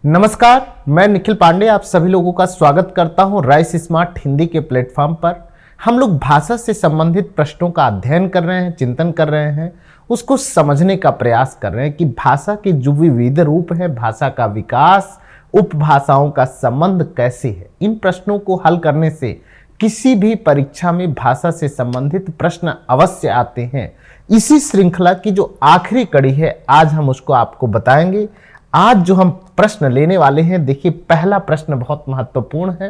नमस्कार, मैं निखिल पांडे आप सभी लोगों का स्वागत करता हूं राइस स्मार्ट हिंदी के प्लेटफॉर्म पर। हम लोग भाषा से संबंधित प्रश्नों का अध्ययन कर रहे हैं, चिंतन कर रहे हैं, उसको समझने का प्रयास कर रहे हैं कि भाषा के जो विविध रूप है, भाषा का विकास, उपभाषाओं का संबंध कैसे है। इन प्रश्नों को हल करने से किसी भी परीक्षा में भाषा से संबंधित प्रश्न अवश्य आते हैं। इसी श्रृंखला की जो आखिरी कड़ी है, आज हम उसको आपको बताएंगे। आज जो हम प्रश्न लेने वाले हैं, देखिए पहला प्रश्न बहुत महत्वपूर्ण है,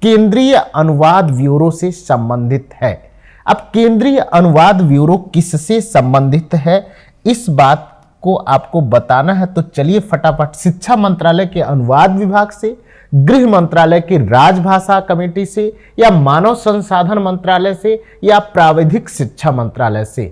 केंद्रीय अनुवाद ब्यूरो से संबंधित है। अब केंद्रीय अनुवाद ब्यूरो किससे संबंधित है, इस बात को आपको बताना है। तो चलिए फटाफट, शिक्षा मंत्रालय के अनुवाद विभाग से, गृह मंत्रालय की राजभाषा कमेटी से, या मानव संसाधन मंत्रालय से, या प्राविधिक शिक्षा मंत्रालय से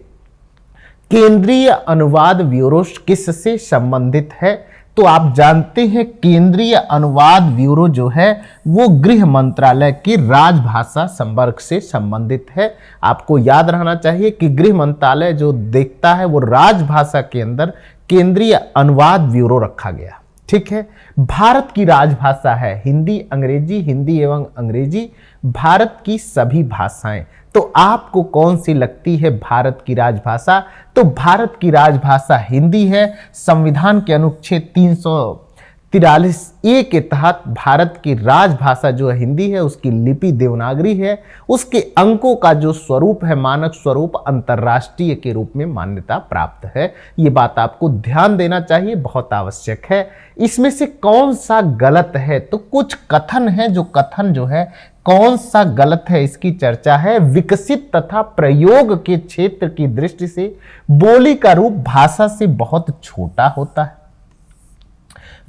केंद्रीय अनुवाद ब्यूरो किससे संबंधित है? तो आप जानते हैं केंद्रीय अनुवाद ब्यूरो जो है वो गृह मंत्रालय की राजभाषा संवर्ग से संबंधित है। आपको याद रहना चाहिए कि गृह मंत्रालय जो देखता है वो राजभाषा के अंदर केंद्रीय अनुवाद ब्यूरो रखा गया। ठीक है, भारत की राजभाषा है हिंदी, अंग्रेजी, हिंदी एवं अंग्रेजी, भारत की सभी भाषाएं। तो आपको कौन सी लगती है भारत की राजभाषा? तो भारत की राजभाषा हिंदी है। संविधान के अनुच्छेद 343A के तहत भारत की राजभाषा जो हिंदी है, उसकी लिपि देवनागरी है। उसके अंकों का जो स्वरूप है, मानक स्वरूप, अंतर्राष्ट्रीय के रूप में मान्यता प्राप्त है। ये बात आपको ध्यान देना चाहिए, बहुत आवश्यक है। इसमें से कौन सा गलत है? तो कुछ कथन है, जो कथन जो है कौन सा गलत है इसकी चर्चा है। विकसित तथा प्रयोग के क्षेत्र की दृष्टि से बोली का रूप भाषा से बहुत छोटा होता है।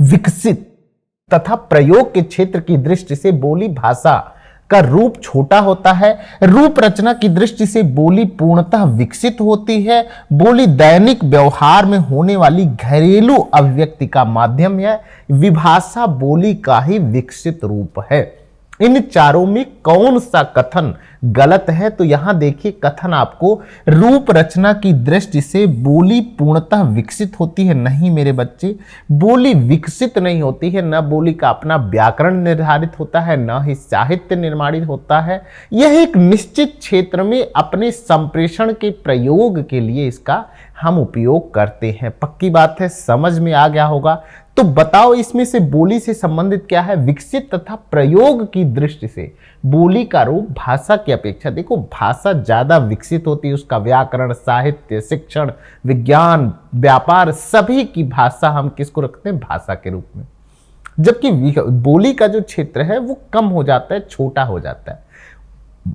विकसित तथा प्रयोग के क्षेत्र की दृष्टि से बोली भाषा का रूप छोटा होता है। रूप रचना की दृष्टि से बोली पूर्णतः विकसित होती है। बोली दैनिक व्यवहार में होने वाली घरेलू अभिव्यक्ति का माध्यम है। विभाषा बोली का ही विकसित रूप है। इन चारों में कौन सा कथन गलत है? तो यहां देखिए कथन आपको, रूप रचना की दृष्टि से बोली पूर्णतः विकसित होती है। नहीं मेरे बच्चे, बोली विकसित नहीं होती है। न बोली का अपना व्याकरण निर्धारित होता है, न ही साहित्य निर्माणित होता है। यह एक निश्चित क्षेत्र में अपने संप्रेषण के प्रयोग के लिए इसका हम उपयोग करते हैं। पक्की बात है, समझ में आ गया होगा। तो बताओ इसमें से बोली से संबंधित क्या है? विकसित तथा प्रयोग की दृष्टि से बोली का रूप भाषा की अपेक्षा, देखो भाषा ज्यादा विकसित होती है। उसका व्याकरण, साहित्य, शिक्षण, विज्ञान, व्यापार, सभी की भाषा हम किसको रखते हैं? भाषा के रूप में। जबकि बोली का जो क्षेत्र है वो कम हो जाता है, छोटा हो जाता है।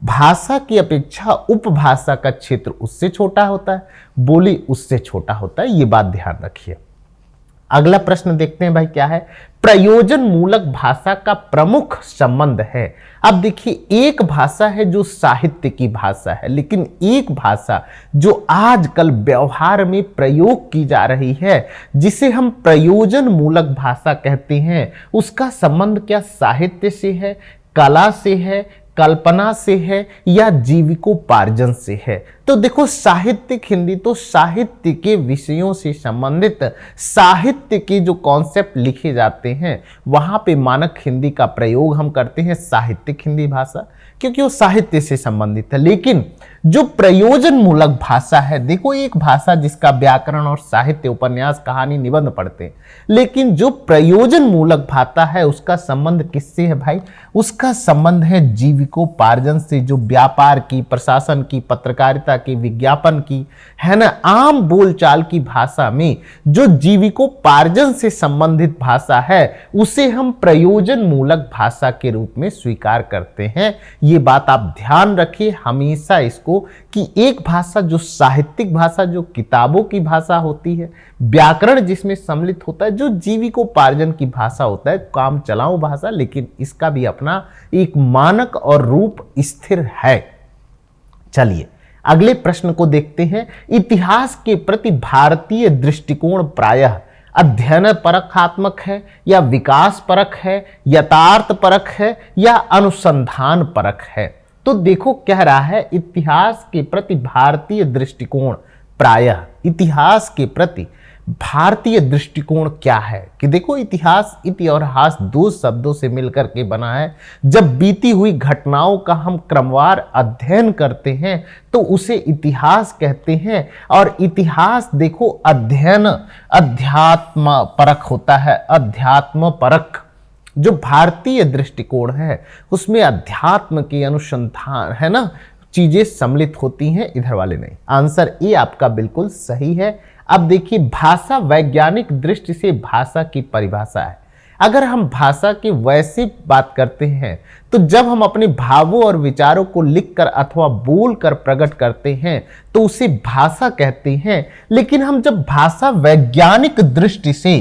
भाषा की अपेक्षा उपभाषा का क्षेत्र उससे छोटा होता है, बोली उससे छोटा होता है। ये बात ध्यान रखिए। अगला प्रश्न देखते हैं भाई, क्या है? प्रयोजन मूलक भाषा का प्रमुख संबंध है। अब देखिए, एक भाषा है जो साहित्य की भाषा है, लेकिन एक भाषा जो आजकल व्यवहार में प्रयोग की जा रही है, जिसे हम प्रयोजन मूलक भाषा कहते हैं, उसका संबंध क्या साहित्य से है, कला से है, कल्पना से है, या जीविकोपार्जन से है? तो देखो, साहित्यिक हिंदी तो साहित्य के विषयों से संबंधित, साहित्य के जो कॉन्सेप्ट लिखे जाते हैं वहां पे मानक हिंदी का प्रयोग हम करते हैं, साहित्यिक हिंदी भाषा, क्योंकि वो साहित्य से संबंधित है। लेकिन जो प्रयोजन मूलक भाषा है, देखो एक भाषा जिसका व्याकरण और साहित्य, उपन्यास, कहानी, निबंध पढ़ते हैं, लेकिन जो प्रयोजन मूलक भाषा है उसका संबंध किससे है भाई? उसका संबंध है जीविकोपार्जन से, जो व्यापार की, प्रशासन की, पत्रकारिता की, विज्ञापन की, है ना, आम बोलचाल की भाषा में जो जीविकोपार्जन से संबंधित भाषा है उसे हम प्रयोजन मूलक भाषा के रूप में स्वीकार करते हैं। ये बात आप ध्यान रखिए हमेशा इसको, कि एक भाषा जो साहित्यिक भाषा, जो किताबों की भाषा होती है, व्याकरण जिसमें सम्मिलित होता है, जो जीविकोपार्जन की भाषा होता है, काम चलाऊ भाषा, लेकिन इसका भी अपना एक मानक और रूप स्थिर है। चलिए अगले प्रश्न को देखते हैं। इतिहास के प्रति भारतीय दृष्टिकोण प्रायः अध्ययन परखात्मक है, या विकास परक है, यथार्थ परक है, या अनुसंधान परक है? तो देखो कह रहा है, इतिहास के प्रति भारतीय दृष्टिकोण प्रायः, इतिहास के प्रति भारतीय दृष्टिकोण क्या है कि देखो इतिहास, इति और हास दो शब्दों से मिलकर के बना है। जब बीती हुई घटनाओं का हम क्रमवार अध्ययन करते हैं तो उसे इतिहास कहते हैं। और इतिहास देखो अध्ययन अध्यात्म परक होता है, अध्यात्म परक। जो भारतीय दृष्टिकोण है उसमें अध्यात्म की अनुसंधान है ना, चीजें सम्मिलित होती हैं, इधर वाले नहीं। आंसर ए आपका बिल्कुल सही है। अब देखिए भाषा वैज्ञानिक दृष्टि से भाषा की परिभाषा है। अगर हम भाषा की वैसे बात करते हैं तो जब हम अपने भावों और विचारों को लिखकर अथवा बोलकर प्रकट करते हैं तो उसे भाषा कहते हैं। लेकिन हम जब भाषा वैज्ञानिक दृष्टि से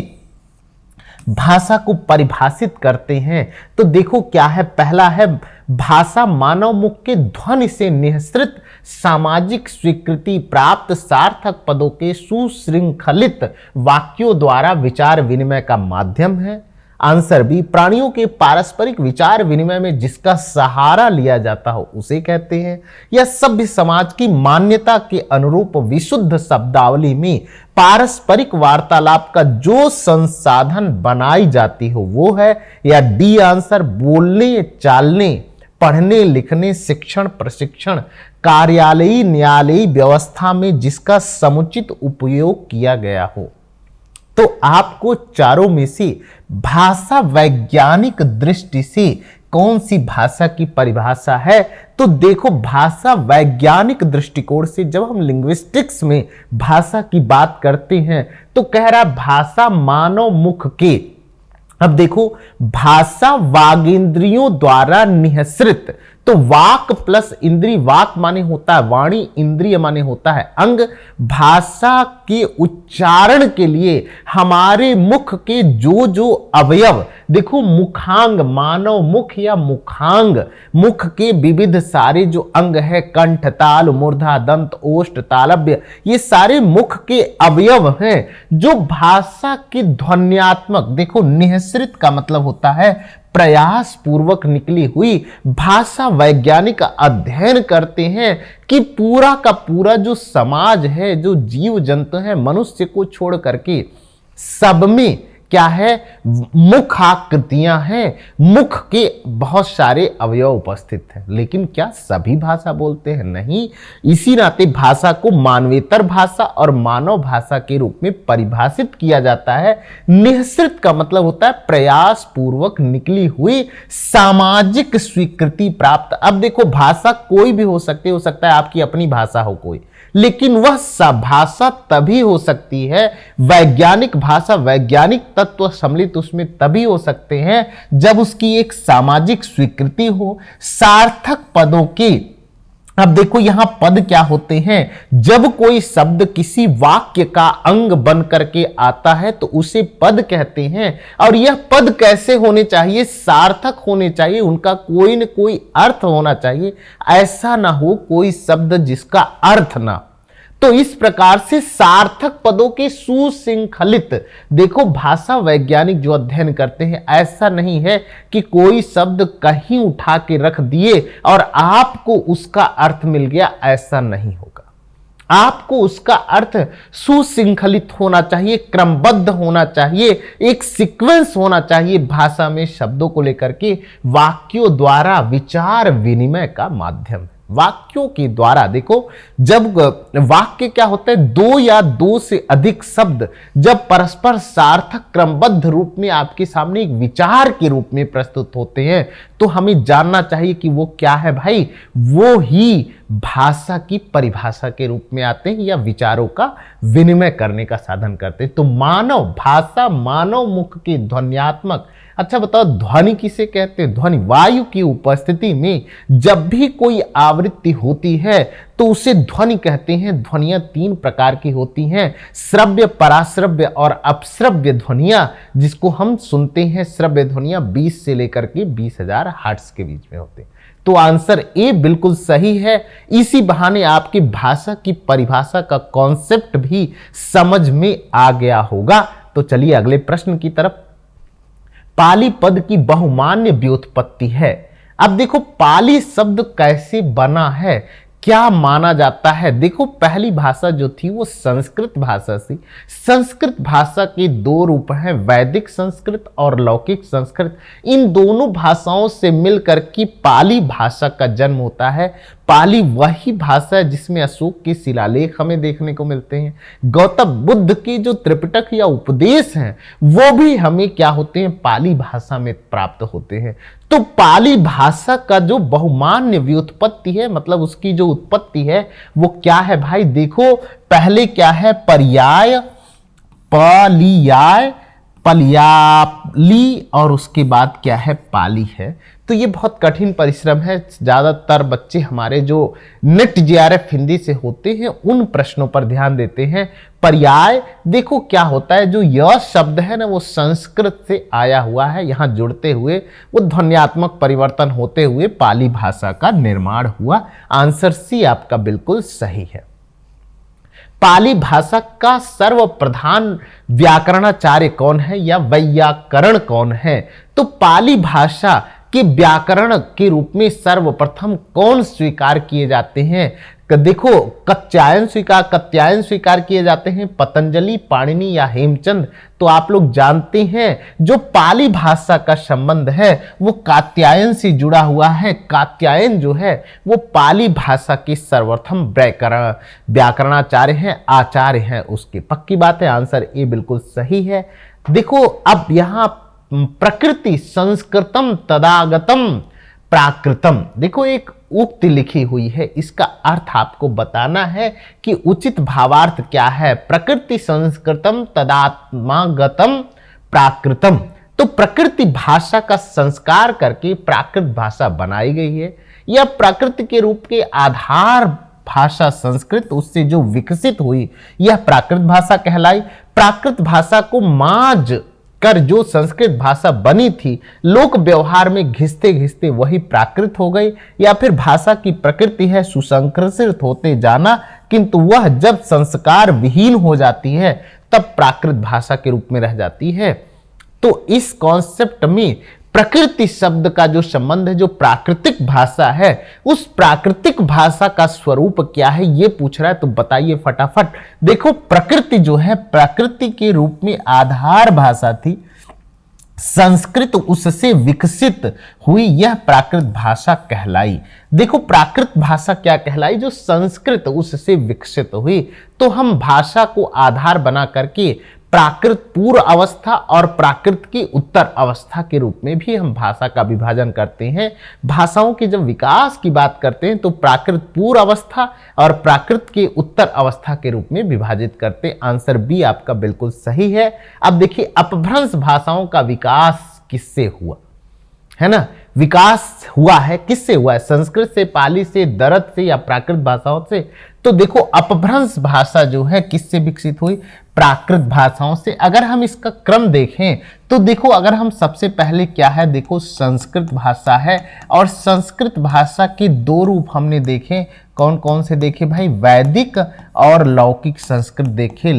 भाषा को परिभाषित करते हैं तो देखो क्या है। पहला है भाषा मानव मुख के ध्वनि से निःसृत सामाजिक स्वीकृति प्राप्त सार्थक पदों के सुशृंखलित वाक्यों द्वारा विचार विनिमय का माध्यम है। आंसर बी प्राणियों के पारस्परिक विचार विनिमय में जिसका सहारा लिया जाता हो उसे कहते हैं। यह सभ्य समाज की मान्यता के अनुरूप विशुद्ध शब्दावली में पारस्परिक वार्तालाप का जो संसाधन बनाई जाती हो वो है। या डी आंसर बोलने चालने पढ़ने लिखने शिक्षण प्रशिक्षण कार्यालयी न्यायालयी व्यवस्था में जिसका समुचित उपयोग किया गया हो। तो आपको चारों में से भाषा वैज्ञानिक दृष्टि से कौन सी भाषा की परिभाषा है, तो देखो भाषा वैज्ञानिक दृष्टिकोण से जब हम लिंग्विस्टिक्स में भाषा की बात करते हैं तो कह रहा भाषा मानव मुख के, अब देखो भाषा वागेंद्रियों द्वारा निःसृत, तो वाक प्लस इंद्रिय, वाक माने होता है वाणी, इंद्रिय माने होता है अंग। भाषा के उच्चारण के लिए हमारे मुख के जो जो अवयव, देखो मुखांग, मानव मुख या मुखांग, मुख के विविध सारे जो अंग है, कंठ ताल मूर्धा दंत ओष्ठ तालव्य, ये सारे मुख के अवयव हैं जो भाषा की ध्वन्यात्मक, देखो निःसृत का मतलब होता है प्रयास पूर्वक निकली हुई। भाषा वैज्ञानिक अध्ययन करते हैं कि पूरा का पूरा जो समाज है, जो जीव जंतु है, मनुष्य को छोड़ करके सब में क्या है, मुख आकृतियां हैं, मुख के बहुत सारे अवयव उपस्थित हैं। लेकिन क्या सभी भाषा बोलते हैं? नहीं। इसी नाते भाषा को मानवेतर भाषा और मानव भाषा के रूप में परिभाषित किया जाता है। निःसृत का मतलब होता है प्रयास पूर्वक निकली हुई सामाजिक स्वीकृति प्राप्त। अब देखो भाषा कोई भी हो सकता है आपकी अपनी भाषा हो कोई, लेकिन वह भाषा तभी हो सकती है, वैज्ञानिक भाषा वैज्ञानिक तत्व सम्मिलित उसमें तभी हो सकते हैं जब उसकी एक सामाजिक स्वीकृति हो, सार्थक पदों की। अब देखो यहां पद क्या होते हैं, जब कोई शब्द किसी वाक्य का अंग बन करके आता है तो उसे पद कहते हैं। और यह पद कैसे होने चाहिए? सार्थक होने चाहिए, उनका कोई न कोई अर्थ होना चाहिए। ऐसा ना हो कोई शब्द जिसका अर्थ ना। तो इस प्रकार से सार्थक पदों के सुशृंखलित, देखो भाषा वैज्ञानिक जो अध्ययन करते हैं ऐसा नहीं है कि कोई शब्द कहीं उठा के रख दिए और आपको उसका अर्थ मिल गया, ऐसा नहीं होगा। आपको उसका अर्थ सुशृंखलित होना चाहिए, क्रमबद्ध होना चाहिए, एक सीक्वेंस होना चाहिए भाषा में शब्दों को लेकर के। वाक्यों द्वारा विचार विनिमय का माध्यम, वाक्यों के द्वारा। देखो जब वाक्य क्या होता है, दो या दो से अधिक शब्द जब परस्पर सार्थक क्रमबद्ध रूप में आपके सामने एक विचार के रूप में प्रस्तुत होते हैं तो हमें जानना चाहिए कि वो क्या है भाई, वो ही भाषा की परिभाषा के रूप में आते हैं या विचारों का विनिमय करने का साधन करते हैं। तो मानव भाषा मानव मुख के ध्वन्यात्मक। अच्छा बताओ ध्वनि किसे कहते हैं? ध्वनि वायु की उपस्थिति में जब भी कोई आवृत्ति होती है तो उसे ध्वनि कहते हैं। ध्वनियां तीन प्रकार की होती हैं, श्रव्य पराश्रव्य और अपश्रव्य ध्वनियां, जिसको हम सुनते हैं। श्रव्य ध्वनियां 20 से लेकर के 20,000 हर्ट्ज के बीच में होते हैं। तो आंसर ए बिल्कुल सही है। इसी बहाने आपकी भाषा की परिभाषा का कॉन्सेप्ट भी समझ में आ गया होगा। तो चलिए अगले प्रश्न की तरफ। पाली पद की बहुमान्य व्युत्पत्ति है। अब देखो पाली शब्द कैसे बना है, क्या माना जाता है? देखो, पहली भाषा जो थी वो संस्कृत भाषा थी। संस्कृत भाषा के दो रूप हैं, वैदिक संस्कृत और लौकिक संस्कृत। इन दोनों भाषाओं से मिलकर के पाली भाषा का जन्म होता है। पाली वही भाषा है जिसमें अशोक के शिलालेख हमें देखने को मिलते हैं। गौतम बुद्ध के जो त्रिपिटक या उपदेश हैं वो भी हमें क्या होते हैं? पाली भाषा में प्राप्त होते हैं। तो पाली भाषा का जो बहुमान्य व्युत्पत्ति है, मतलब उसकी जो उत्पत्ति है वो क्या है भाई? देखो, पहले क्या है? पर्याय, पलियाय, पलियाली, और उसके बाद क्या है? पाली है। तो ये बहुत कठिन परिश्रम है। ज्यादातर बच्चे हमारे जो नेट जेआरएफ हिंदी से होते हैं उन प्रश्नों पर ध्यान देते हैं। पर्याय, देखो क्या होता है, जो यह शब्द है ना वो संस्कृत से आया हुआ है, यहां जुड़ते हुए वो ध्वन्यात्मक परिवर्तन होते हुए पाली भाषा का निर्माण हुआ। आंसर सी आपका बिल्कुल सही है। पाली भाषा का सर्वप्रधान व्याकरणाचार्य कौन है या वैयाकरण कौन है? तो पाली भाषा के व्याकरण के रूप में सर्वप्रथम कौन स्वीकार किए जाते हैं? देखो, कात्यायन स्वीकार किए जाते हैं, पतंजलि, पाणिनि या हेमचंद। तो आप लोग जानते हैं जो पाली भाषा का संबंध है वो कात्यायन से जुड़ा हुआ है। कात्यायन जो है वो पाली भाषा के सर्वप्रथम व्याकरणाचार्य हैं, आचार्य हैं उसके। पक्की बात है, आंसर ए बिल्कुल सही है। देखो, अब यहां प्रकृति संस्कृतम तदागतम प्राकृतम, देखो एक उक्ति लिखी हुई है, इसका अर्थ आपको बताना है कि उचित भावार्थ क्या है। प्रकृति संस्कृतम तदात्मागतम प्राकृतम, तो प्रकृति भाषा का संस्कार करके प्राकृत भाषा बनाई गई है। यह प्रकृति के रूप के आधार भाषा संस्कृत उससे जो विकसित हुई यह प्राकृत भाषा कहलाई। प्राकृत भाषा को माज कर जो संस्कृत भाषा बनी थी, लोक व्यवहार में घिसते घिसते वही प्राकृत हो गई। या फिर भाषा की प्रकृति है सुसंकृत होते जाना, किंतु वह जब संस्कार विहीन हो जाती है तब प्राकृत भाषा के रूप में रह जाती है। तो इस कॉन्सेप्ट में प्रकृति शब्द का जो संबंध है, जो प्राकृतिक भाषा है, उस प्राकृतिक भाषा का स्वरूप क्या है ये पूछ रहा है। तो बताइए फटाफट। देखो, प्रकृति जो है प्रकृति के रूप में आधार भाषा थी, संस्कृत उससे विकसित हुई, यह प्राकृत भाषा कहलाई। देखो, प्राकृत भाषा क्या कहलाई? जो संस्कृत उससे विकसित हुई। तो हम भाषा को आधार बना करके प्राकृत पूर्व अवस्था और प्राकृत की उत्तर अवस्था के रूप में भी हम भाषा का विभाजन करते हैं। भाषाओं के जब विकास की बात करते हैं तो प्राकृत पूर्व अवस्था और प्राकृत के उत्तर अवस्था के रूप में विभाजित करते हैं। आंसर बी आपका बिल्कुल सही है। अब देखिए, अपभ्रंश भाषाओं का विकास किससे हुआ है ना? विकास हुआ है किससे हुआ है? संस्कृत से, पाली से, दरत से या प्राकृत भाषाओं से? तो देखो, अपभ्रंश भाषा जो है किससे विकसित हुई? प्राकृत भाषाओं से। अगर हम इसका क्रम देखें तो देखो, अगर हम सबसे पहले क्या है, देखो संस्कृत भाषा है, और संस्कृत भाषा के दो रूप हमने देखे। कौन कौन से देखे भाई? वैदिक और लौकिक संस्कृत देखे।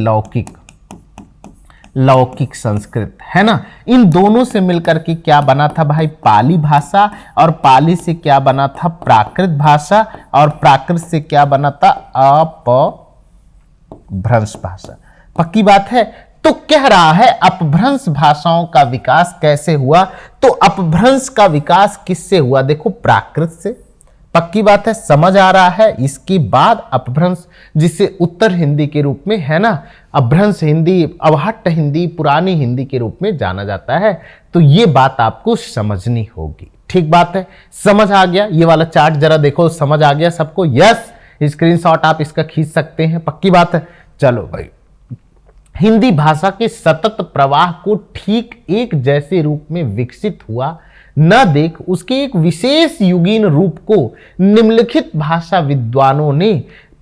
लौकिक संस्कृत है ना। इन दोनों से मिलकर के क्या बना था भाई? पाली भाषा। और पाली से क्या बना था? प्राकृत भाषा। और प्राकृत से क्या बना था? अपभ्रंश भाषा। पक्की बात है। तो कह रहा है अपभ्रंश भाषाओं का विकास कैसे हुआ? तो अपभ्रंश का विकास किससे हुआ? देखो, प्राकृत से। पक्की बात है, समझ आ रहा है। इसके बाद अपभ्रंश, जिसे उत्तर हिंदी के रूप में है ना, अपभ्रंश हिंदी, अवहट्ट हिंदी, पुरानी हिंदी के रूप में जाना जाता है। तो ये बात आपको समझनी होगी। ठीक बात है, समझ आ गया? ये वाला चार्ट जरा देखो, समझ आ गया सबको? यस, स्क्रीनशॉट आप इसका खींच सकते हैं। पक्की बात है। चलो भाई, हिंदी भाषा के सतत प्रवाह को ठीक एक जैसे रूप में विकसित हुआ न देख उसके एक विशेष युगीन रूप को निम्नलिखित भाषा विद्वानों ने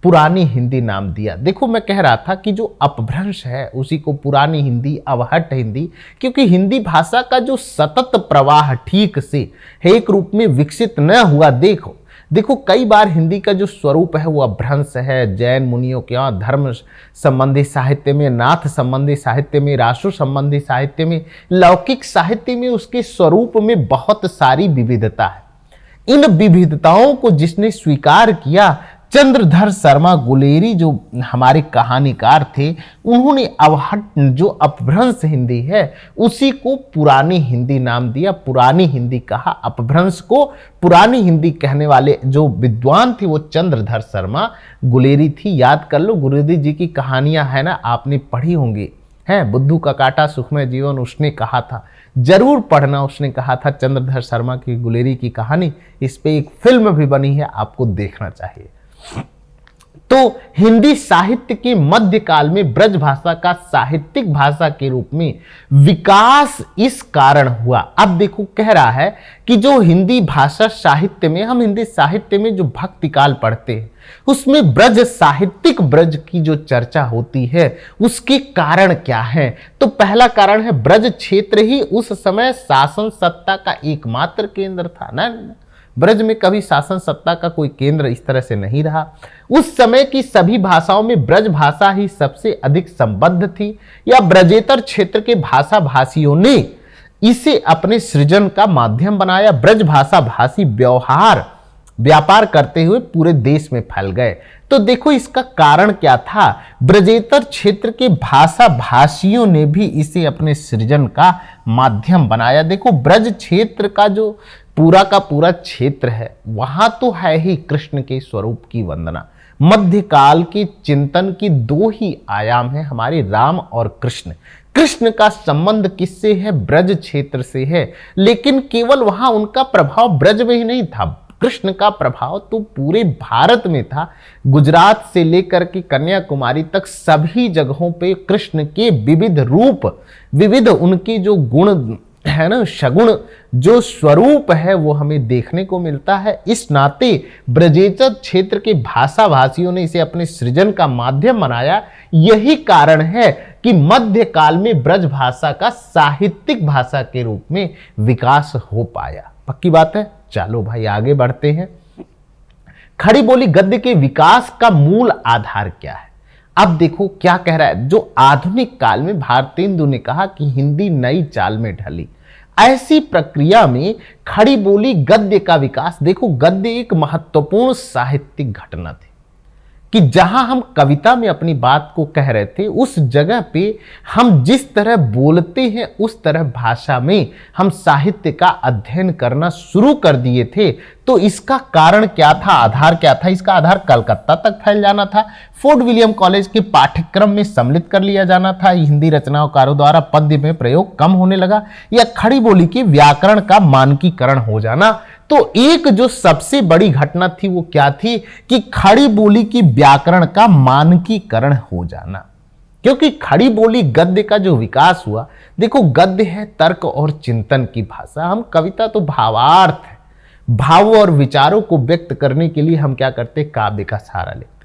पुरानी हिंदी नाम दिया। देखो, मैं कह रहा था कि जो अपभ्रंश है उसी को पुरानी हिंदी, अवहट्ट हिंदी, क्योंकि हिंदी भाषा का जो सतत प्रवाह ठीक से एक रूप में विकसित न हुआ। देखो कई बार हिंदी का जो स्वरूप है वो अपभ्रंश है। जैन मुनियों के यहाँ धर्म संबंधी साहित्य में, नाथ संबंधी साहित्य में, राष्ट्र संबंधी साहित्य में, लौकिक साहित्य में उसके स्वरूप में बहुत सारी विविधता है। इन विविधताओं को जिसने स्वीकार किया चंद्रधर शर्मा गुलेरी जो हमारे कहानीकार थे, उन्होंने अवहट जो अपभ्रंश हिंदी है उसी को पुरानी हिंदी नाम दिया, पुरानी हिंदी कहा। अपभ्रंश को पुरानी हिंदी कहने वाले जो विद्वान थे वो चंद्रधर शर्मा गुलेरी थी। याद कर लो, गुरुदेव जी की कहानियां है ना, आपने पढ़ी होंगी, हैं, बुद्धू का काटा सुखमय जीवन उसने कहा था, जरूर पढ़ना। उसने कहा था चंद्रधर शर्मा की गुलेरी की कहानी, इस पे एक फिल्म भी बनी है, आपको देखना चाहिए। तो हिंदी साहित्य के मध्यकाल में ब्रज भाषा का साहित्यिक भाषा के रूप में विकास इस कारण हुआ। अब देखो, कह रहा है कि जो हिंदी भाषा साहित्य में, हम हिंदी साहित्य में जो भक्ति काल पढ़ते हैं उसमें ब्रज साहित्यिक ब्रज की जो चर्चा होती है उसके कारण क्या है? तो पहला कारण है ब्रज क्षेत्र ही उस समय शासन सत्ता का एकमात्र केंद्र था ना। ब्रज में कभी शासन सत्ता का कोई केंद्र इस तरह से नहीं रहा। उस समय की सभी भाषाओं में ब्रज भाषा ही सबसे अधिक संबद्ध थी, या ब्रजेतर क्षेत्र के भाषा भाषियों ने इसे अपने सृजन का माध्यम बनाया। ब्रज भाषा भाषी व्यापार करते हुए पूरे देश में फैल गए। तो देखो इसका कारण क्या था? ब्रजेतर क्षेत्र के भाषा भाषियों ने भी इसे अपने सृजन का माध्यम बनाया। देखो, ब्रज क्षेत्र का जो पूरा का पूरा क्षेत्र है वहां तो है ही कृष्ण के स्वरूप की वंदना। मध्यकाल के चिंतन की दो ही आयाम है हमारे, राम और कृष्ण। कृष्ण का संबंध किससे है? ब्रज क्षेत्र से है, लेकिन केवल वहां उनका प्रभाव ब्रज में ही नहीं था, कृष्ण का प्रभाव तो पूरे भारत में था। गुजरात से लेकर के कन्याकुमारी तक सभी जगहों पे कृष्ण के विविध रूप, विविध उनके जो गुण है ना, सगुण जो स्वरूप है वो हमें देखने को मिलता है। इस नाते ब्रजेतर क्षेत्र के भाषा भाषियों ने इसे अपने सृजन का माध्यम बनाया। यही कारण है कि मध्यकाल में ब्रज भाषा का साहित्यिक भाषा के रूप में विकास हो पाया। पक्की बात है। चलो भाई आगे बढ़ते हैं। खड़ी बोली गद्य के विकास का मूल आधार क्या है? अब देखो क्या कह रहा है। जो आधुनिक काल में भारतेंदु ने कहा कि हिंदी नई चाल में ढली, ऐसी प्रक्रिया में खड़ी बोली गद्य का विकास, देखो गद्य एक महत्वपूर्ण साहित्यिक घटना थी कि जहां हम कविता में अपनी बात को कह रहे थे, उस जगह पे हम जिस तरह बोलते हैं उस तरह भाषा में हम साहित्य का अध्ययन करना शुरू कर दिए थे। तो इसका कारण क्या था? आधार क्या था? इसका आधार कलकत्ता तक फैल जाना था, फोर्ट विलियम कॉलेज के पाठ्यक्रम में सम्मिलित कर लिया जाना था, हिंदी रचनाकारों द्वारा पद्य में प्रयोग कम होने लगा, या खड़ी बोली के व्याकरण का मानकीकरण हो जाना। तो एक जो सबसे बड़ी घटना थी वो क्या थी कि खड़ी बोली की व्याकरण का मानकीकरण हो जाना। क्योंकि खड़ी बोली गद्य का जो विकास हुआ, देखो गद्य है तर्क और चिंतन की भाषा, हम कविता तो भावार्थ है, भाव और विचारों को व्यक्त करने के लिए हम क्या करते, काव्य का सहारा लेते।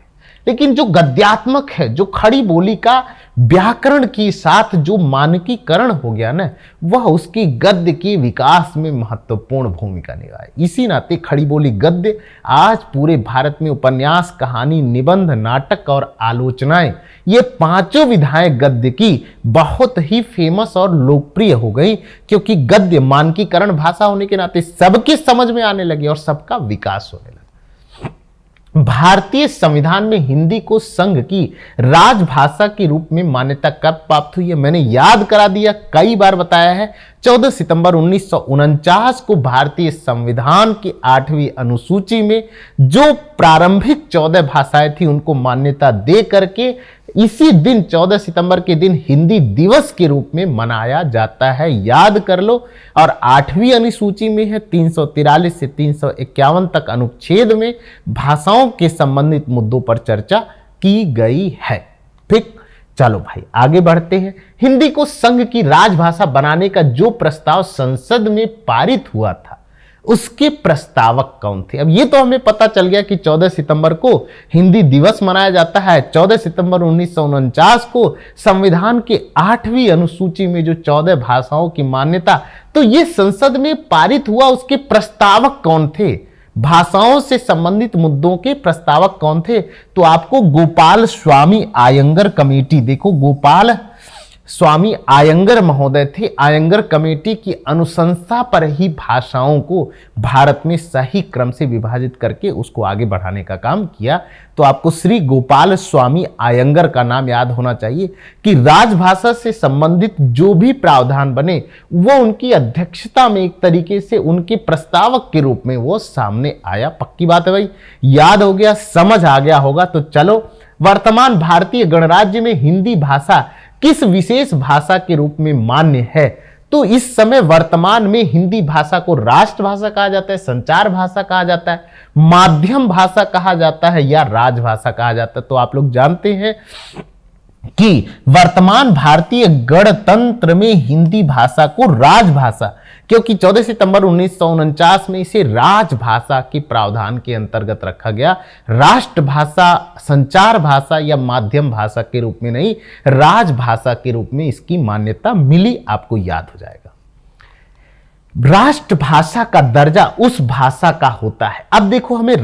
लेकिन जो गद्यात्मक है, जो खड़ी बोली का व्याकरण के साथ जो मानकीकरण हो गया ना, वह उसकी गद्य के विकास में महत्वपूर्ण भूमिका निभाई। इसी नाते खड़ी बोली गद्य आज पूरे भारत में उपन्यास, कहानी, निबंध, नाटक और आलोचनाएं, ये पांचों विधाएं गद्य की बहुत ही फेमस और लोकप्रिय हो गई, क्योंकि गद्य मानकीकरण भाषा होने के नाते सबके समझ में आने लगी और सबका विकास होने लगा। भारतीय संविधान में हिंदी को संघ की राजभाषा के रूप में मान्यता कब प्राप्त हुई है? मैंने याद करा दिया, कई बार बताया है। 14 सितंबर 1949 को भारतीय संविधान की 8वीं अनुसूची में जो प्रारंभिक 14 भाषाएं थी उनको मान्यता दे करके इसी दिन 14 सितंबर के दिन हिंदी दिवस के रूप में मनाया जाता है, याद कर लो। और 8वीं अनुसूची में है 343 से 351 तक अनुच्छेद में भाषाओं के संबंधित मुद्दों पर चर्चा की गई है। ठीक, चलो भाई आगे बढ़ते हैं। हिंदी को संघ की राजभाषा बनाने का जो प्रस्ताव संसद में पारित हुआ था उसके प्रस्तावक कौन थे? अब ये तो हमें पता चल गया कि 14 सितंबर को हिंदी दिवस मनाया जाता है। 14 सितंबर 1949 को संविधान के 8वीं अनुसूची में जो 14 भाषाओं की मान्यता, तो ये संसद में पारित हुआ, उसके प्रस्तावक कौन थे? भाषाओं से संबंधित मुद्दों के प्रस्तावक कौन थे? तो आपको गोपाल स्वामी आयंगर कमेटी, देखो गोपाल स्वामी आयंगर महोदय थे। आयंगर कमेटी की अनुशंसा पर ही भाषाओं को भारत में सही क्रम से विभाजित करके उसको आगे बढ़ाने का काम किया। तो आपको श्री गोपाल स्वामी आयंगर का नाम याद होना चाहिए कि राजभाषा से संबंधित जो भी प्रावधान बने वो उनकी अध्यक्षता में एक तरीके से उनके प्रस्तावक के रूप में वो सामने आया। पक्की बात है भाई, याद हो गया, समझ आ गया होगा। तो चलो, वर्तमान भारतीय गणराज्य में हिंदी भाषा किस विशेष भाषा के रूप में मान्य है? तो इस समय वर्तमान में हिंदी भाषा को राष्ट्रभाषा कहा जाता है, संचार भाषा कहा जाता है, माध्यम भाषा कहा जाता है या राजभाषा कहा जाता है। तो आप लोग जानते हैं कि वर्तमान भारतीय गणतंत्र में हिंदी भाषा को राजभाषा, क्योंकि 14 सितंबर 1949 में इसे राजभाषा के प्रावधान के अंतर्गत रखा गया। राष्ट्रभाषा, संचार भाषा या माध्यम भाषा के रूप में नहीं, राजभाषा के रूप में इसकी मान्यता मिली। आपको याद हो जाएगा। राष्ट्रभाषा का दर्जा उस भाषा का होता है। अब देखो, हमें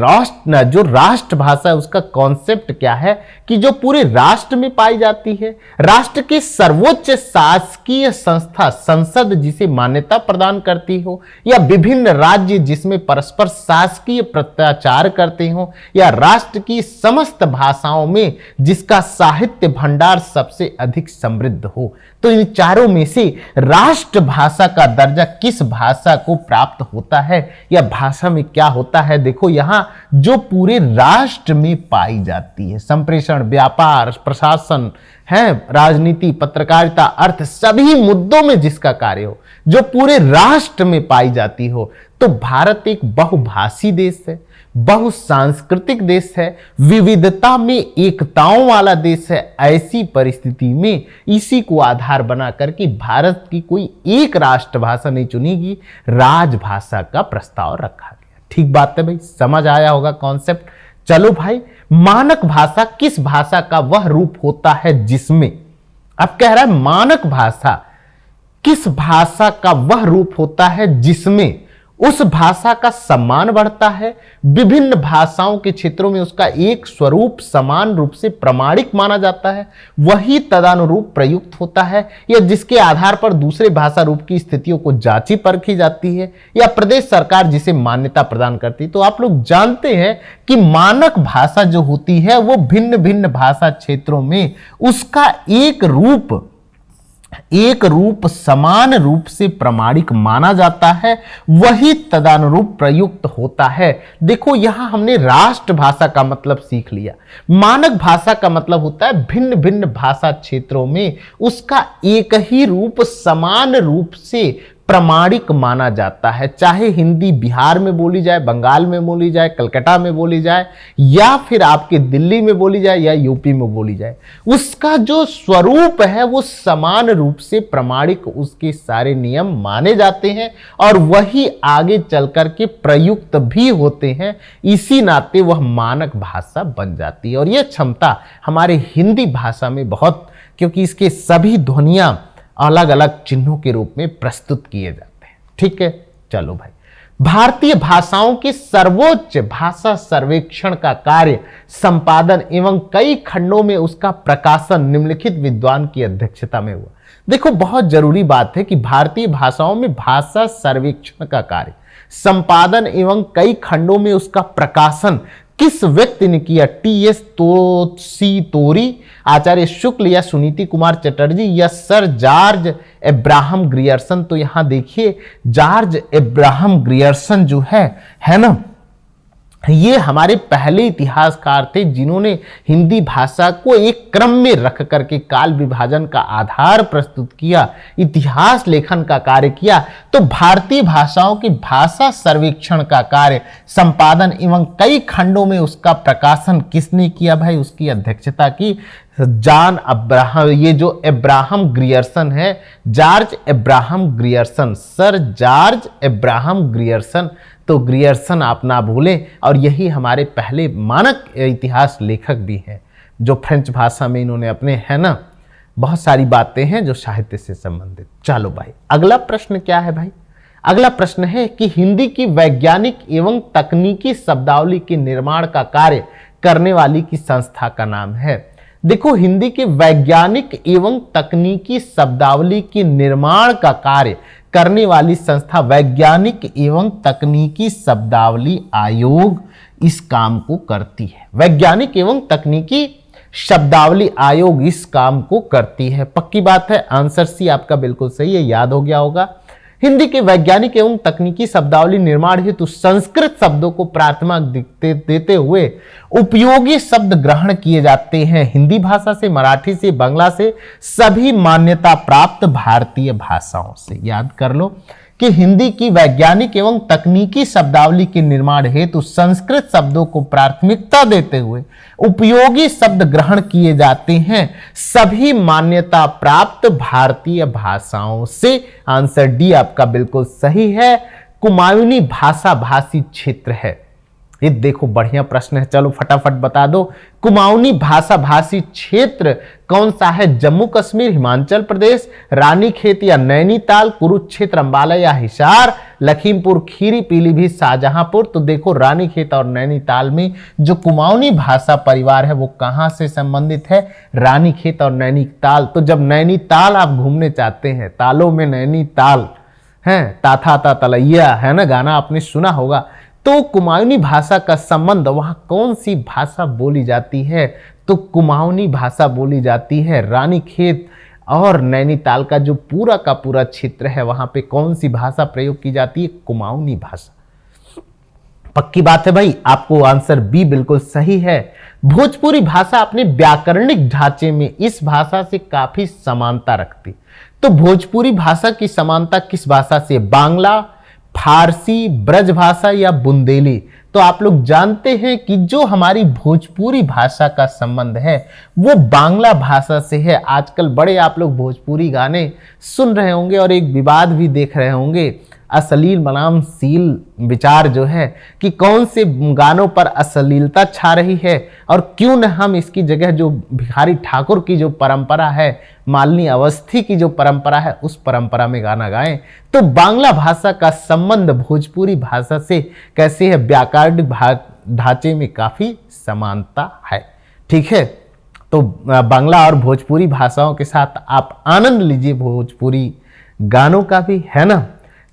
जो राष्ट्रभाषा है उसका कॉन्सेप्ट क्या है कि जो पूरे राष्ट्र में पाई जाती है, राष्ट्र के सर्वोच्च शासकीय संस्था संसद जिसे मान्यता प्रदान करती हो, या विभिन्न राज्य जिसमें परस्पर शासकीय प्रत्याचार करते हो, या राष्ट्र की समस्त भाषाओं में जिसका साहित्य भंडार सबसे अधिक समृद्ध हो। तो इन चारों में से राष्ट्रभाषा का दर्जा किस भाषा को प्राप्त होता है या भाषा में क्या होता है? देखो, यहां जो पूरे राष्ट्र में पाई जाती है, संप्रेषण, व्यापार, प्रशासन है, राजनीति, पत्रकारिता, अर्थ, सभी मुद्दों में जिसका कार्य हो, जो पूरे राष्ट्र में पाई जाती हो। तो भारत एक बहुभाषी देश है, बहुसांस्कृतिक देश है, विविधता में एकताओं वाला देश है। ऐसी परिस्थिति में इसी को आधार बना करके भारत की कोई एक राष्ट्रभाषा नहीं चुनेगी, राजभाषा का प्रस्ताव रखा गया। ठीक बात है भाई, समझ आया होगा कॉन्सेप्ट। चलो भाई, मानक भाषा किस भाषा का वह रूप होता है जिसमें, अब कह रहा है मानक भाषा किस भाषा का वह रूप होता है जिसमें उस भाषा का सम्मान बढ़ता है, विभिन्न भाषाओं के क्षेत्रों में उसका एक स्वरूप समान रूप से प्रमाणिक माना जाता है, वही तदानुरूप प्रयुक्त होता है, या जिसके आधार पर दूसरे भाषा रूप की स्थितियों को जांची परखी जाती है, या प्रदेश सरकार जिसे मान्यता प्रदान करती है। तो आप लोग जानते हैं कि मानक भाषा जो होती है वो भिन्न भिन्न भाषा क्षेत्रों में उसका एक रूप समान रूप से प्रमाणिक माना जाता है, वही तदानुरूप प्रयुक्त होता है। देखो, यहां हमने राष्ट्रभाषा का मतलब सीख लिया। मानक भाषा का मतलब होता है भिन्न भिन्न भाषा क्षेत्रों में उसका एक ही रूप समान रूप से प्रमाणिक माना जाता है, चाहे हिंदी बिहार में बोली जाए, बंगाल में बोली जाए, कलकत्ता में बोली जाए, या फिर आपके दिल्ली में बोली जाए या यूपी में बोली जाए, उसका जो स्वरूप है वो समान रूप से प्रमाणिक, उसके सारे नियम माने जाते हैं और वही आगे चलकर के प्रयुक्त भी होते हैं। इसी नाते वह मानक भाषा बन जाती है। और यह क्षमता हमारे हिंदी भाषा में बहुत, क्योंकि इसके सभी ध्वनियां अलग अलग चिन्हों के रूप में प्रस्तुत किए जाते हैं। ठीक है, चलो भाई, भारतीय भाषाओं के सर्वोच्च भाषा सर्वेक्षण का कार्य संपादन एवं कई खंडों में उसका प्रकाशन निम्नलिखित विद्वान की अध्यक्षता में हुआ। देखो, बहुत जरूरी बात है कि भारतीय भाषाओं में भाषा सर्वेक्षण का कार्य संपादन एवं कई खंडों में उसका प्रकाशन किस व्यक्ति ने किया? टी.एस. तोरी, आचार्य शुक्ल, या सुनीति कुमार चटर्जी, या सर जॉर्ज एब्राहम ग्रियर्सन। तो यहां देखिए, जॉर्ज एब्राहम ग्रियर्सन जो है ना, ये हमारे पहले इतिहासकार थे जिन्होंने हिंदी भाषा को एक क्रम में रख करके काल विभाजन का आधार प्रस्तुत किया, इतिहास लेखन का कार्य किया। तो भारतीय भाषाओं की भाषा सर्वेक्षण का कार्य संपादन एवं कई खंडों में उसका प्रकाशन किसने किया भाई? उसकी अध्यक्षता की ये जो एब्राहम ग्रियर्सन है, George Abraham Grierson, sir George Abraham Grierson. तो ग्रियर्सन आप ना भूलें, और यही हमारे पहले मानक इतिहास लेखक भी हैं, जो फ्रेंच भाषा में इन्होंने अपने, है ना, बहुत सारी बातें हैं जो साहित्य से संबंधित। चलो भाई, अगला प्रश्न क्या है भाई? अगला प्रश्न है कि हिंदी की वैज्ञानिक एवं तकनीकी शब्दावली के निर्माण का कार्य करने वाली की संस्था का नाम है। देखो, हिंदी के वैज्ञानिक एवं तकनीकी शब्दावली के निर्माण का कार्य करने वाली संस्था वैज्ञानिक एवं तकनीकी शब्दावली आयोग इस काम को करती है। वैज्ञानिक एवं तकनीकी शब्दावली आयोग इस काम को करती है। पक्की बात है, आंसर सी आपका बिल्कुल सही है, याद हो गया होगा। हिंदी के वैज्ञानिक एवं तकनीकी शब्दावली निर्माण हेतु संस्कृत शब्दों को प्राथमिकता देते हुए उपयोगी शब्द ग्रहण किए जाते हैं। हिंदी भाषा से, मराठी से, बांग्ला से, सभी मान्यता प्राप्त भारतीय भाषाओं से। याद कर लो कि हिंदी की वैज्ञानिक एवं तकनीकी शब्दावली के निर्माण हेतु संस्कृत शब्दों को प्राथमिकता देते हुए उपयोगी शब्द ग्रहण किए जाते हैं सभी मान्यता प्राप्त भारतीय भाषाओं से। आंसर डी आपका बिल्कुल सही है, कुमाऊनी भाषा भाषी क्षेत्र है। ये देखो बढ़िया प्रश्न है, चलो फटाफट बता दो। कुमाऊनी भाषा भाषी क्षेत्र कौन सा है? जम्मू कश्मीर, हिमाचल प्रदेश, रानीखेत या नैनीताल, कुरुक्षेत्र, अंबाला या हिसार, लखीमपुर खीरी, पीलीभीत, शाहजहांपुर। तो देखो रानीखेत और नैनीताल में जो कुमाऊनी भाषा परिवार है वो कहां से संबंधित है? रानीखेत और नैनीताल। तो जब नैनीताल आप घूमने चाहते हैं, तालों में नैनीताल है, ताथा ता तलैया है ना, गाना आपने सुना होगा। तो कुमाऊनी भाषा का संबंध वहां कौन सी भाषा बोली जाती है? तो कुमाऊनी भाषा बोली जाती है। रानीखेत और नैनीताल का जो पूरा का पूरा क्षेत्र है वहां पे कौन सी भाषा प्रयोग की जाती है? कुमाऊनी भाषा। पक्की बात है भाई, आपको आंसर बी बिल्कुल सही है। भोजपुरी भाषा अपने व्याकरणिक ढांचे में इस भाषा से काफी समानता रखती। तो भोजपुरी भाषा की समानता किस भाषा से? बांग्ला, फारसी, ब्रज भाषा या बुंदेली। तो आप लोग जानते हैं कि जो हमारी भोजपुरी भाषा का संबंध है वो बांग्ला भाषा से है। आजकल बड़े आप लोग भोजपुरी गाने सुन रहे होंगे और एक विवाद भी देख रहे होंगे, अश्लील बनाम शील विचार जो है कि कौन से गानों पर अश्लीलता छा रही है और क्यों न हम इसकी जगह जो भिखारी ठाकुर की जो परंपरा है, मालिनी अवस्थी की जो परंपरा है, उस परंपरा में गाना गाएं। तो बांग्ला भाषा का संबंध भोजपुरी भाषा से कैसे है? व्याकरणिक ढांचे में काफी समानता है। ठीक है, तो बांग्ला और भोजपुरी भाषाओं के साथ आप आनंद लीजिए भोजपुरी गानों का भी, है ना।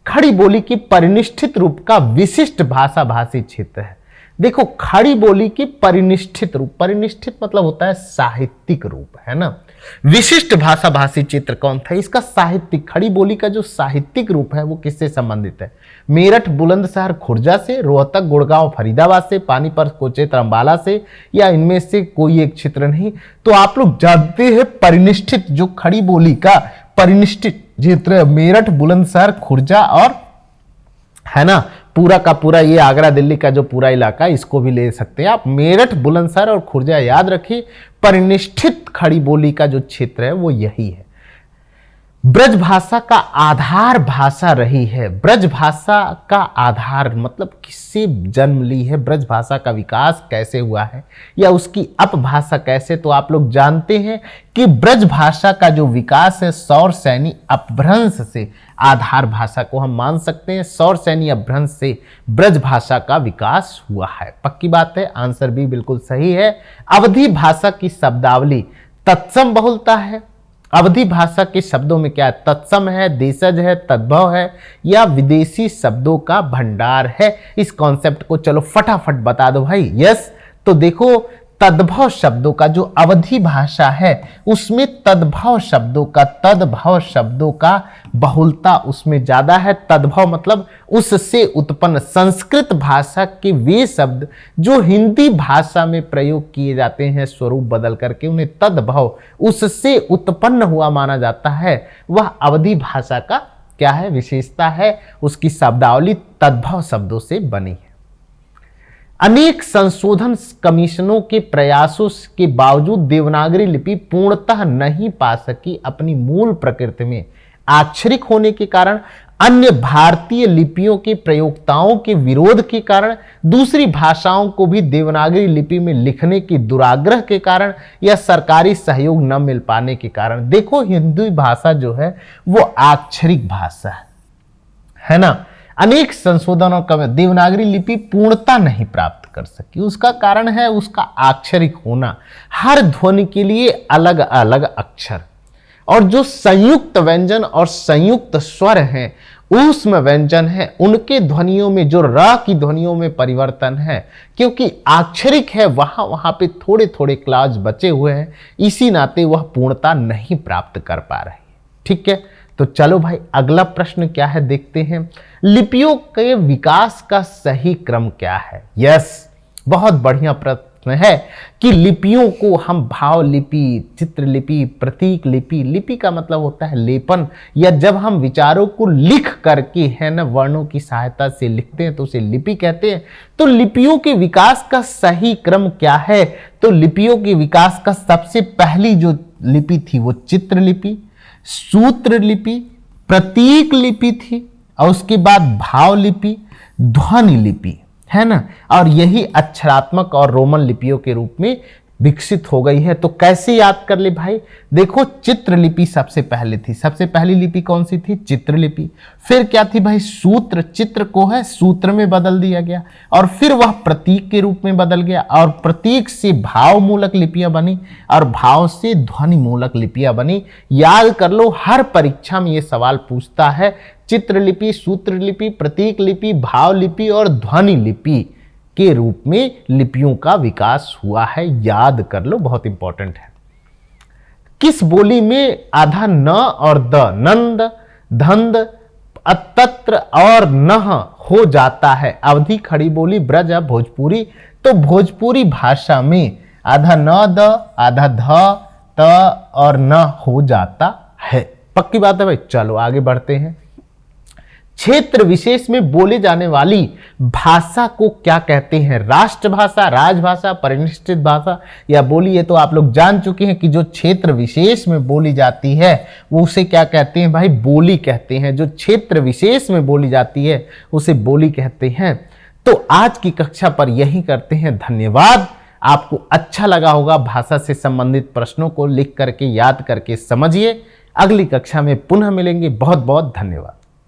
खड़ी बोली की परिनिष्ठित रूप का विशिष्ट भाषा भाषी क्षेत्र है। देखो खड़ी बोली की परिनिष्ठित रूप, परिनिष्ठित मतलब होता है साहित्यिक रूप, है ना। विशिष्ट भाषा भाषी क्षेत्र कौन था? इसका साहित्यिक, खड़ी बोली का जो साहित्यिक रूप है वो किससे संबंधित है? मेरठ बुलंदशहर खुर्जा से, रोहतक गुड़गांव फरीदाबाद से, पानीपत कुरुक्षेत्र अंबाला से, या इनमें से कोई एक क्षेत्र नहीं। तो आप लोग जानते हैं परिनिष्ठित, जो खड़ी बोली का परिनिष्ठित क्षेत्र मेरठ बुलंदशहर खुर्जा और, है ना, पूरा का पूरा ये आगरा दिल्ली का जो पूरा इलाका, इसको भी ले सकते हैं आप। मेरठ बुलंदशहर और खुर्जा याद रखिए। परिनिष्ठित खड़ी बोली का जो क्षेत्र है वो यही है। ब्रज भाषा का आधार भाषा रही है। ब्रज भाषा का आधार मतलब किससे जन्म ली है? ब्रज भाषा का विकास कैसे हुआ है या उसकी अपभाषा कैसे? तो आप लोग जानते हैं कि ब्रज भाषा का जो विकास है सौर सैनी अपभ्रंश से, आधार भाषा को हम मान सकते हैं, सौर सैनी अपभ्रंश से ब्रज भाषा का विकास हुआ है। पक्की बात है, आंसर भी बिल्कुल सही है। अवधी भाषा की शब्दावली तत्सम बहुलता है। अवधी भाषा के शब्दों में क्या है? तत्सम है, देशज है, तद्भव है या विदेशी शब्दों का भंडार है। इस कॉन्सेप्ट को चलो फटाफट बता दो भाई। यस, तो देखो तद्भव शब्दों का जो अवधी भाषा है उसमें तद्भव शब्दों का बहुलता उसमें ज्यादा है। तद्भव मतलब उससे उत्पन्न, संस्कृत भाषा के वे शब्द जो हिंदी भाषा में प्रयोग किए जाते हैं स्वरूप बदल करके, उन्हें तद्भव, उससे उत्पन्न हुआ माना जाता है। वह अवधी भाषा का क्या है? विशेषता है। उसकी शब्दावली तद्भव शब्दों से बनी है। अनेक संशोधन कमीशनों के प्रयासों के बावजूद देवनागरी लिपि पूर्णतः नहीं पा सकी अपनी मूल प्रकृति में। आक्षरिक होने के कारण, अन्य भारतीय लिपियों के प्रयोक्ताओं के विरोध के कारण, दूसरी भाषाओं को भी देवनागरी लिपि में लिखने की दुराग्रह के कारण या सरकारी सहयोग न मिल पाने के कारण। देखो हिंदी भाषा जो है वो अक्षरिक भाषा है ना। अनेक संशोधनों का देवनागरी लिपि पूर्णता नहीं प्राप्त कर सके। उसका कारण है उसका आक्षरिक होना, हर ध्वनि के लिए अलग अलग अक्षर, और जो संयुक्त व्यंजन और संयुक्त स्वर हैं, ऊष्म व्यंजन है, उनके ध्वनियों में जो र की ध्वनियों में परिवर्तन है, क्योंकि आक्षरिक है वहां पे थोड़े थोड़े क्लाज बचे हुए हैं, इसी नाते वह पूर्णता नहीं प्राप्त कर पा रही। ठीक है, तो चलो भाई अगला प्रश्न क्या है देखते हैं। लिपियों के विकास का सही क्रम क्या है? यस, बहुत बढ़िया प्रश्न है कि लिपियों को हम भाव लिपि, चित्र लिपि, प्रतीक लिपि, लिपि का मतलब होता है लेपन, या जब हम विचारों को लिख करके है ना वर्णों की सहायता से लिखते हैं तो उसे लिपि कहते हैं। तो लिपियों के विकास का सही क्रम क्या है? तो लिपियों के विकास का सबसे पहली जो लिपि थी वो चित्र लिपि, सूत्र लिपि, प्रतीक लिपि थी, और उसके बाद भाव लिपि, ध्वनि लिपि, है ना, और यही अक्षरात्मक और रोमन लिपियों के रूप में विकसित हो गई है। तो कैसे याद कर ले भाई? देखो, चित्र लिपि सबसे पहले थी, सबसे पहली लिपि कौन सी थी? चित्र लिपि। फिर क्या थी भाई? सूत्र, चित्र को है सूत्र में बदल दिया गया, और फिर वह प्रतीक के रूप में बदल गया, और प्रतीक से भाव मूलक लिपियां बनी, और भाव से ध्वनि मूलक लिपियां बनी। याद कर लो, हर परीक्षा में यह सवाल पूछता है, चित्र लिपि, सूत्र लिपि, प्रतीक लिपि, भाव लिपि और ध्वनि लिपि के रूप में लिपियों का विकास हुआ है। याद कर लो, बहुत इंपॉर्टेंट है। किस बोली में आधा न और द, नंद, धंद, अतत्र और नह हो जाता है? अवधी, खड़ी बोली, ब्रज, भोजपुरी। तो भोजपुरी भाषा में आधा न द, आधा ध, त और न हो जाता है। पक्की बात है भाई। चलो आगे बढ़ते हैं। क्षेत्र विशेष में बोले जाने वाली भाषा को क्या कहते हैं? राष्ट्रभाषा, राजभाषा, परिनिष्ठित भाषा या बोली? ये तो आप लोग जान चुके हैं कि जो क्षेत्र विशेष में बोली जाती है वो उसे क्या कहते हैं भाई? बोली कहते हैं। जो क्षेत्र विशेष में बोली जाती है उसे बोली कहते हैं। तो आज की कक्षा पर यही करते हैं। धन्यवाद। आपको अच्छा लगा होगा। भाषा से संबंधित प्रश्नों को लिख करके, याद करके समझिए। अगली कक्षा में पुनः मिलेंगे। बहुत बहुत धन्यवाद।